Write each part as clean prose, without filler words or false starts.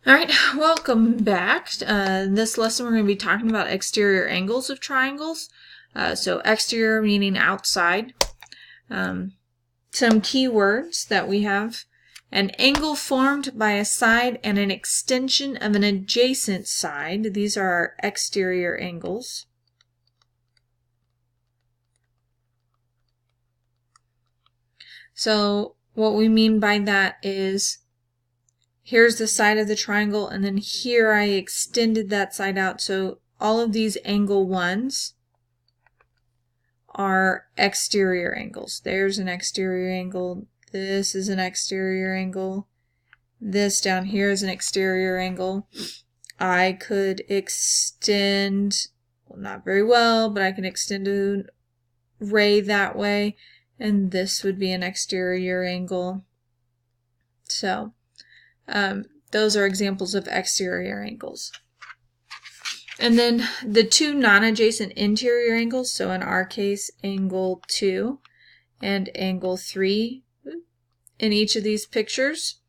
All right, welcome back. In this lesson, we're going to be talking about exterior angles of triangles. So exterior meaning outside. Some key words that we have. An angle formed by a side and an extension of an adjacent side. These are our exterior angles. So what we mean by that is here's the side of the triangle, and then here I extended that side out. So all of these angle ones are exterior angles. There's an exterior angle. This is an exterior angle. This down here is an exterior angle. I could extend, well, not very well, but I can extend a ray that way, and this would be an exterior angle. So those are examples of exterior angles. And then the two non-adjacent interior angles, so in our case, angle 2 and angle 3, in each of these pictures,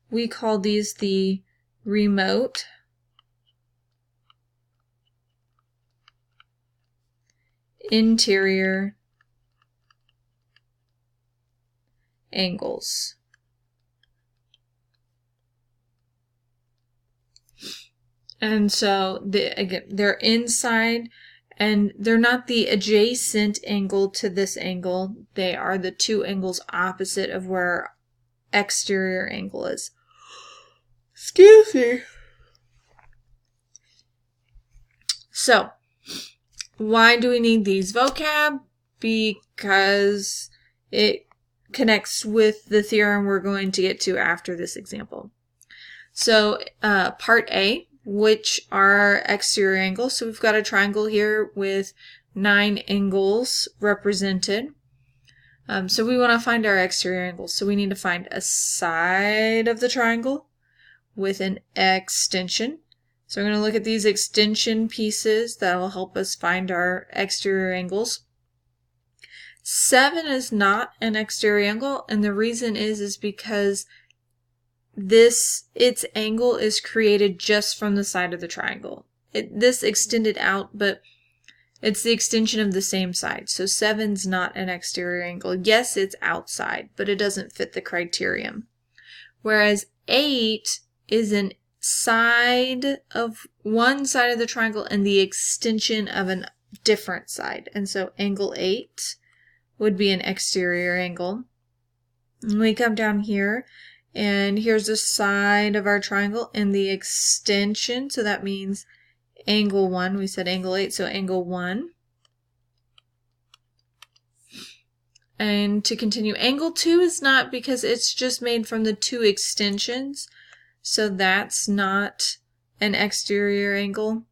we call these the remote interior angles. And so, again, they're inside, and they're not the adjacent angle to this angle. They are the two angles opposite of where our exterior angle is. Excuse me. So, why do we need these vocab? Because it connects with the theorem we're going to get to after this example. So, part A, which are exterior angles. So we've got a triangle here with 9 angles represented. So we want to find our exterior angles. So we need to find a side of the triangle with an extension. So we're going to look at these extension pieces that will help us find our exterior angles. 7 is not an exterior angle, and the reason is because its angle is created just from the side of the triangle. This extended out, but it's the extension of the same side. So 7's not an exterior angle. Yes, it's outside, but it doesn't fit the criterion. Whereas 8 is an side of one side of the triangle and the extension of a different side. And so angle 8 would be an exterior angle. And we come down here, and here's the side of our triangle and the extension. So that means angle 1. We said angle 8, so angle 1. And to continue, angle 2 is not, because it's just made from the two extensions. So that's not an exterior angle.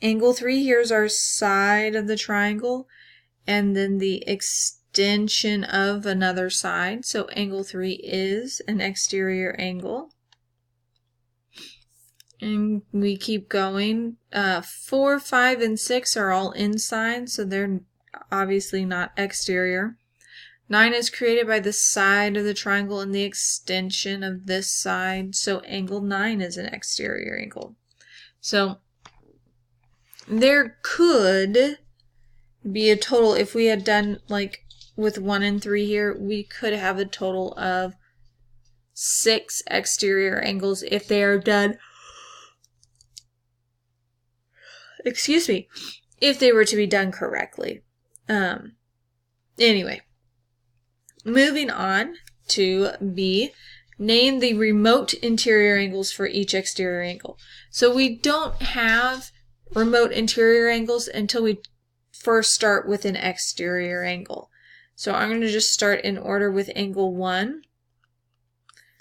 Angle 3, here's our side of the triangle, and then the extension of another side. So angle 3 is an exterior angle. And we keep going. 4, 5, and 6 are all inside, so they're obviously not exterior. 9 is created by the side of the triangle and the extension of this side, so angle 9 is an exterior angle. So there could be a total, if we had done like with 1 and 3 here, we could have a total of 6 exterior angles if they are done, if they were to be done correctly. Anyway, moving on to B, name the remote interior angles for each exterior angle. So we don't have remote interior angles until we first start with an exterior angle. So I'm going to just start in order with angle 1.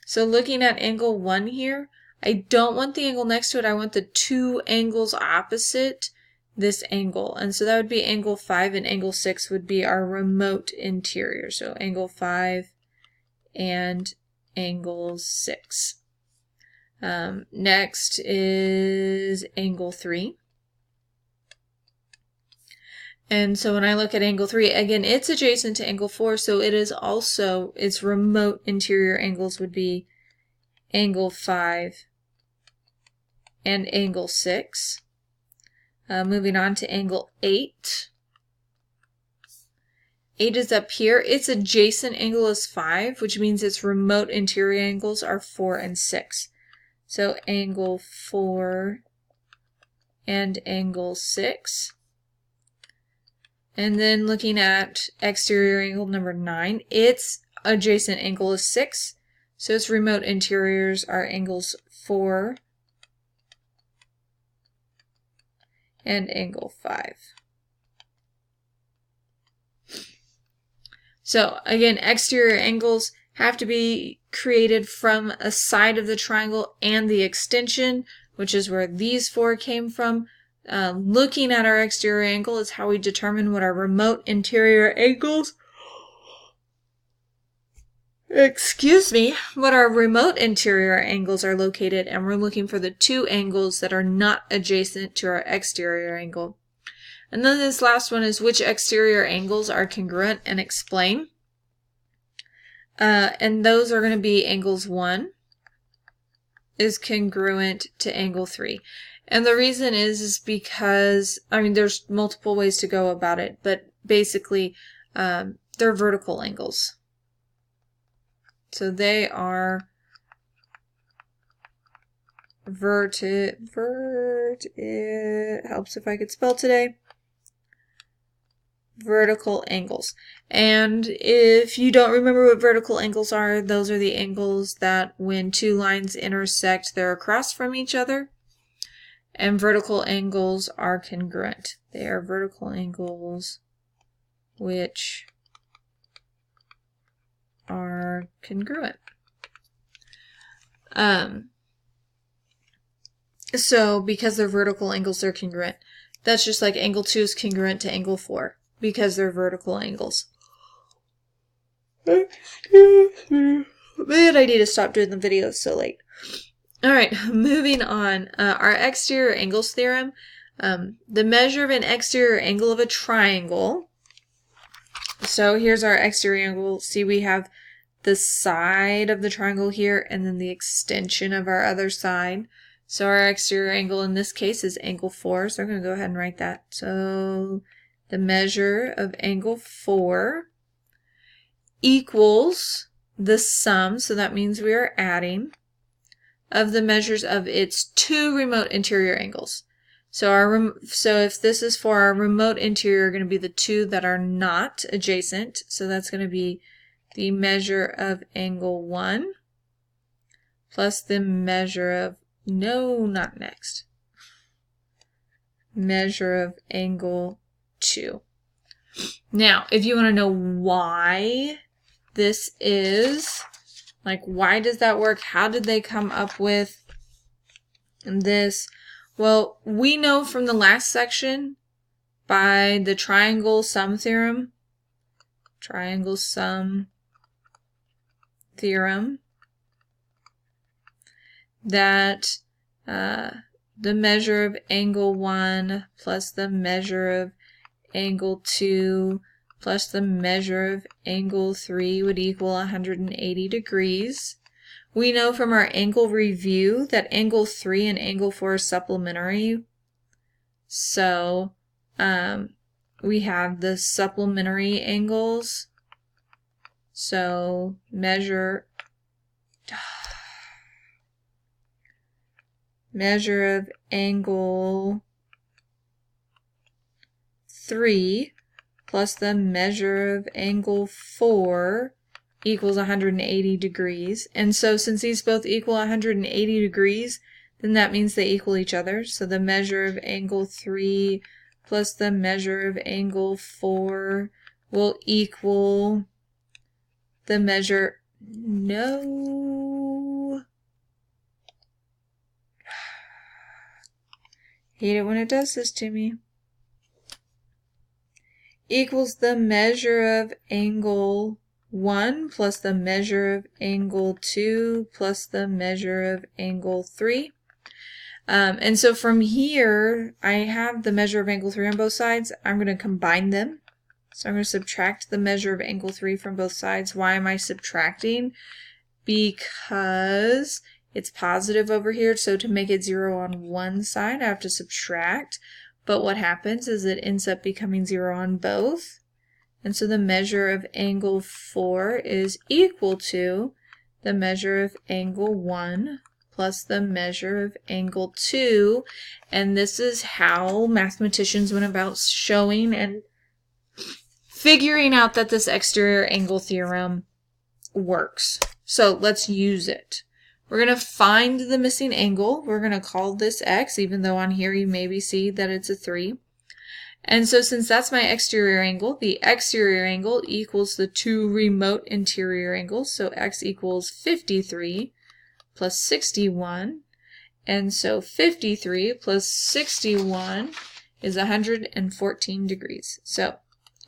So looking at angle 1 here, I don't want the angle next to it. I want the two angles opposite this angle. And so that would be angle 5, and angle 6 would be our remote interior. So angle 5 and angle 6. Next is angle 3. And so when I look at angle 3, again, it's adjacent to angle 4, so it is also, its remote interior angles would be angle 5 and angle 6. Moving on to angle 8. 8 is up here. Its adjacent angle is 5, which means its remote interior angles are 4 and 6. So angle 4 and angle 6. And then looking at exterior angle number 9, its adjacent angle is 6. So its remote interiors are angles 4 and angle 5. So again, exterior angles have to be created from a side of the triangle and the extension, which is where these 4 came from. Looking at our exterior angle is how we determine what our remote interior angles, what our remote interior angles are located, and we're looking for the 2 angles that are not adjacent to our exterior angle. And then this last one is which exterior angles are congruent and explain. And those are going to be angles 1 is congruent to angle 3. And the reason is because, I mean, there's multiple ways to go about it, but basically they're vertical angles. So they are it helps if I could spell today. Vertical angles. And if you don't remember what vertical angles are, those are the angles that when 2 lines intersect, they're across from each other. And vertical angles are congruent. They are vertical angles which are congruent. So because they're vertical angles, they're congruent. That's just like angle 2 is congruent to angle 4 because they're vertical angles. Excuse me. Man, I need to stop doing the videos so late. Alright, moving on. Our exterior angles theorem. The measure of an exterior angle of a triangle. So here's our exterior angle. See, we have the side of the triangle here and then the extension of our other side. So our exterior angle in this case is angle 4. So I'm going to go ahead and write that. So the measure of angle 4 equals the sum, so that means we are adding, of the measures of its 2 remote interior angles. So if this is for our remote interior, going to be the 2 that are not adjacent. So that's going to be the measure of angle 1 plus the measure of, measure of angle 2. Now, if you want to know why this is, like why does that work? How did they come up with this? Well, we know from the last section by the triangle sum theorem, that the measure of angle 1 plus the measure of angle 2 plus the measure of angle 3 would equal 180 degrees. We know from our angle review that angle 3 and angle 4 are supplementary. So we have the supplementary angles. So measure of angle 3 plus the measure of angle 4 equals 180 degrees. And so since these both equal 180 degrees, then that means they equal each other. So the measure of angle 3 plus the measure of angle 4 will equal the measure, hate it when it does this to me, equals the measure of angle 1 plus the measure of angle 2 plus the measure of angle 3. And so from here, I have the measure of angle 3 on both sides. I'm going to combine them. So I'm going to subtract the measure of angle 3 from both sides. Why am I subtracting? Because It's positive over here, so to make it 0 on one side, I have to subtract. But what happens is it ends up becoming 0 on both. And so the measure of angle 4 is equal to the measure of angle 1 plus the measure of angle 2. And this is how mathematicians went about showing and figuring out that this exterior angle theorem works. So let's use it. We're going to find the missing angle. We're going to call this x, even though on here you maybe see that it's a 3. And so since that's my exterior angle, the exterior angle equals the two remote interior angles. So x equals 53 plus 61. And so 53 plus 61 is 114 degrees. So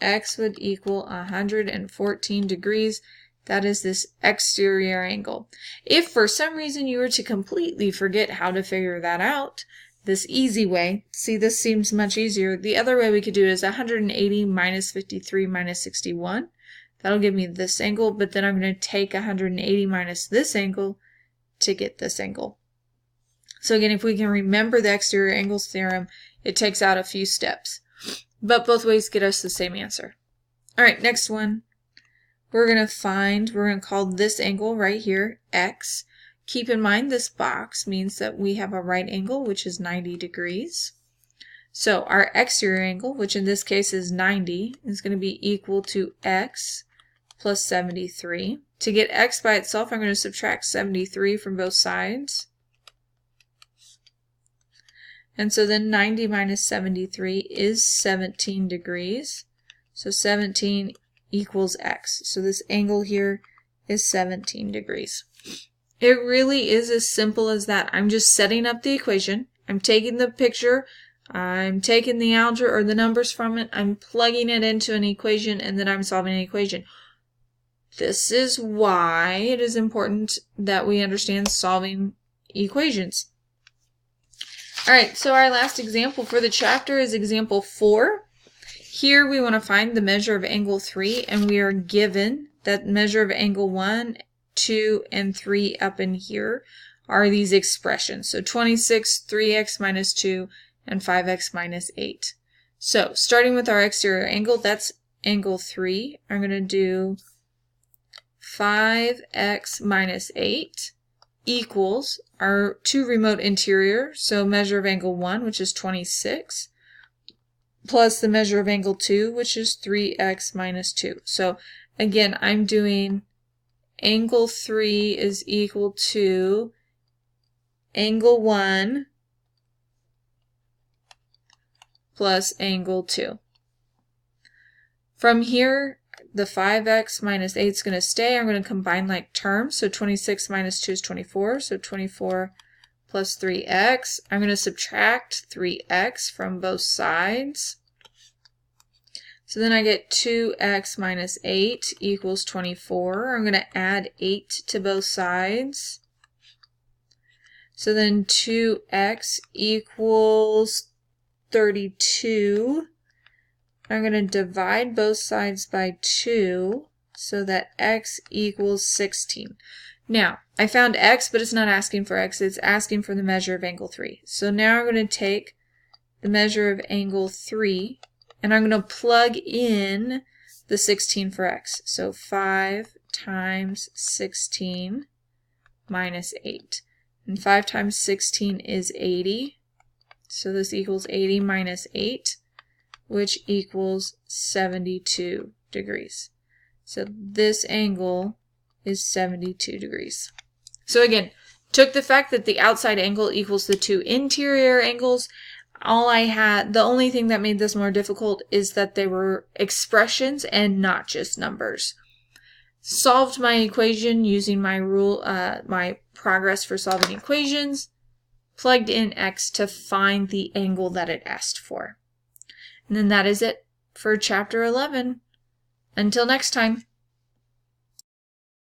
x would equal 114 degrees. That is this exterior angle. If for some reason you were to completely forget how to figure that out, this easy way, see, this seems much easier. The other way we could do it is 180 minus 53 minus 61. That'll give me this angle, but then I'm going to take 180 minus this angle to get this angle. So again, if we can remember the exterior angles theorem, it takes out a few steps. But both ways get us the same answer. All right, next one. We're going to call this angle right here x. Keep in mind this box means that we have a right angle, which is 90 degrees. So our exterior angle, which in this case is 90, is going to be equal to x plus 73. To get x by itself, I'm going to subtract 73 from both sides. And so then 90 minus 73 is 17 degrees. So 17 equals x. So this angle here is 17 degrees. It really is as simple as that. I'm just setting up the equation. I'm taking the picture, I'm taking the algebra or the numbers from it, I'm plugging it into an equation, and then I'm solving an equation. This is why it is important that we understand solving equations. Alright, so our last example for the chapter is example 4. Here we want to find the measure of angle 3, and we are given that measure of angle 1, 2, and 3 up in here are these expressions. So 26, 3x minus 2, and 5x minus 8. So starting with our exterior angle, that's angle 3. I'm going to do 5x minus 8 equals our two remote interior, so measure of angle 1, which is 26, plus the measure of angle 2, which is 3x minus 2. So again, I'm doing angle 3 is equal to angle 1 plus angle 2. From here, the 5x minus 8 is going to stay. I'm going to combine like terms. So 26 minus 2 is 24. So 24 plus 3x. I'm going to subtract 3x from both sides. So then I get 2x minus 8 equals 24. I'm going to add 8 to both sides. So then 2x equals 32. I'm going to divide both sides by 2 so that x equals 16. Now, I found x, but it's not asking for x. It's asking for the measure of angle 3. So now I'm going to take the measure of angle 3, and I'm going to plug in the 16 for x. So 5 times 16 minus 8. And 5 times 16 is 80. So this equals 80 minus 8. Which equals 72 degrees. So this angle is 72 degrees. So again, took the fact that the outside angle equals the two interior angles. The only thing that made this more difficult is that they were expressions and not just numbers. Solved my equation using my my progress for solving equations, plugged in x to find the angle that it asked for. And then that is it for chapter 11. Until next time.